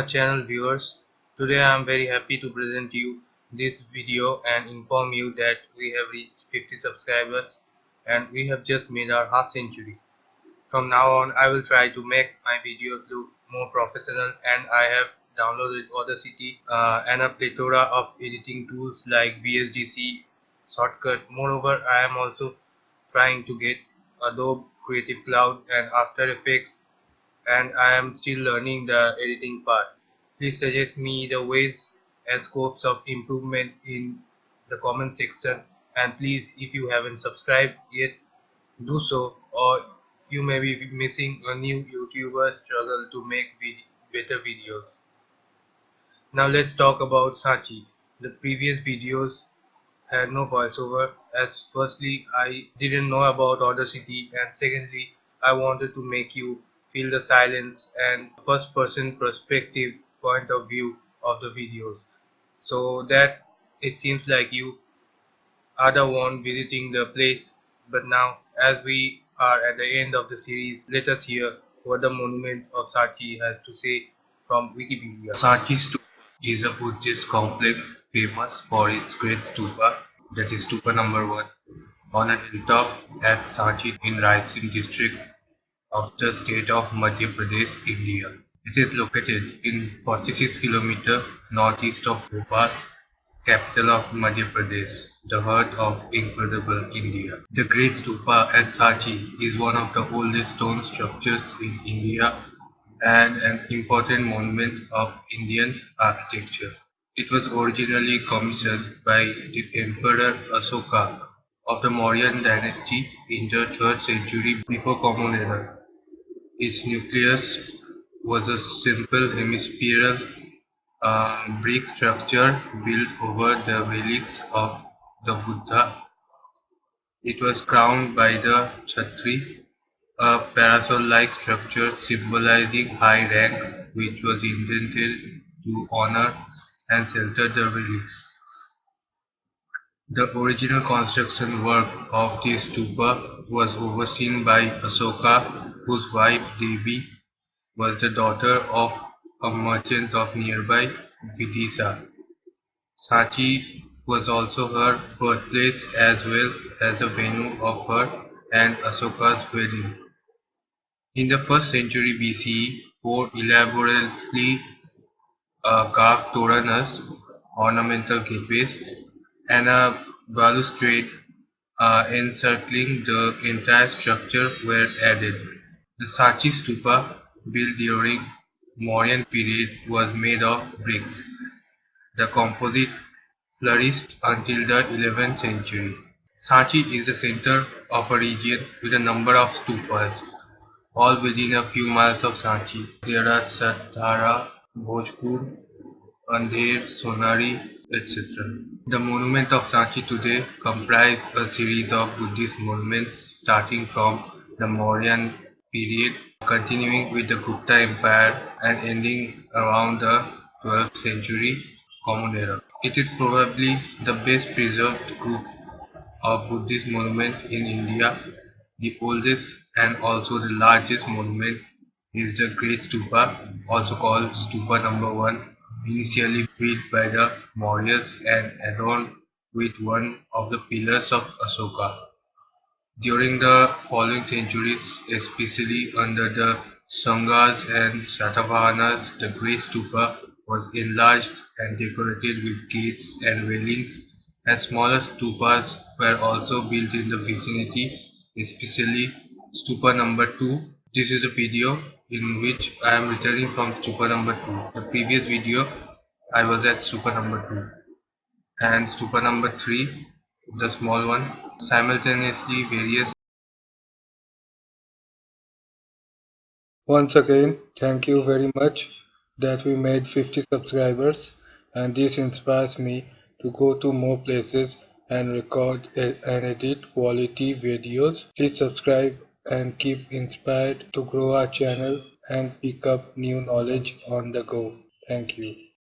our channel viewers. Today I am very happy to present you this video and inform you that we have reached 50 subscribers and we have just made our half century. From now on I will try to make my videos look more professional, and I have downloaded Audacity and a plethora of editing tools like VSDC, Shortcut. Moreover, I am also trying to get Adobe Creative Cloud and After Effects, and I am still learning the editing part. Please suggest me the ways and scopes of improvement in the comment section, and please, if you haven't subscribed yet, do so, or you may be missing a new YouTuber struggle to make better videos. Now let's talk about Sanchi. The previous videos had no voiceover, as firstly I didn't know about Audacity, and secondly I wanted to make you feel the silence and first person perspective point of view of the videos, so that it seems like you are the one visiting the place. But now, as we are at the end of the series, let us hear what the monument of Sanchi has to say from Wikipedia. Sanchi Stupa is a Buddhist complex famous for its great stupa, that is stupa number 1, on a hilltop at Sanchi in Raisen district of the state of Madhya Pradesh, India. It is located in 46 km northeast of Bhopal, capital of Madhya Pradesh, the heart of incredible India. The Great Stupa at Sanchi is one of the oldest stone structures in India and an important monument of Indian architecture. It was originally commissioned by the Emperor Asoka of the Mauryan dynasty in the 3rd century before Common Era. Its nucleus was a simple hemispherical brick structure built over the relics of the Buddha. It was crowned by the Chhatri, a parasol-like structure symbolizing high rank, which was intended to honor and shelter the relics. The original construction work of the stupa was overseen by Asoka, whose wife Devi was the daughter of a merchant of nearby Vidisha. Sanchi was also her birthplace as well as the venue of her and Asoka's wedding. In the 1st century BCE, 4 elaborately carved toranas, ornamental gateways, and a balustrade encircling the entire structure were added. The Sanchi stupa, built during Mauryan period, was made of bricks. The composite flourished until the 11th century. Sanchi is the center of a region with a number of stupas, all within a few miles of Sanchi. There are Satara, Bhojpur, Andher, Sonari, etc. The monument of Sanchi today comprise a series of Buddhist monuments starting from the Mauryan period, continuing with the Gupta Empire and ending around the 12th century Common Era. It is probably the best preserved group of Buddhist monument in India. The oldest and also the largest monument is the Great Stupa, also called Stupa number 1, initially built by the Mauryas and adorned with one of the pillars of Asoka. During the following centuries, especially under the Sanghas and Satavahanas, the Great Stupa was enlarged and decorated with gates and railings, and smaller stupas were also built in the vicinity, especially Stupa number 2. This is a video in which I am returning from Stupa number 2. The previous video I was at Stupa number 2, and Stupa number 3, the small one. Simultaneously, various. Once again, thank you very much that we made 50 subscribers, and this inspires me to go to more places and record and edit quality videos. Please subscribe and keep inspired to grow our channel and pick up new knowledge on the go. Thank you.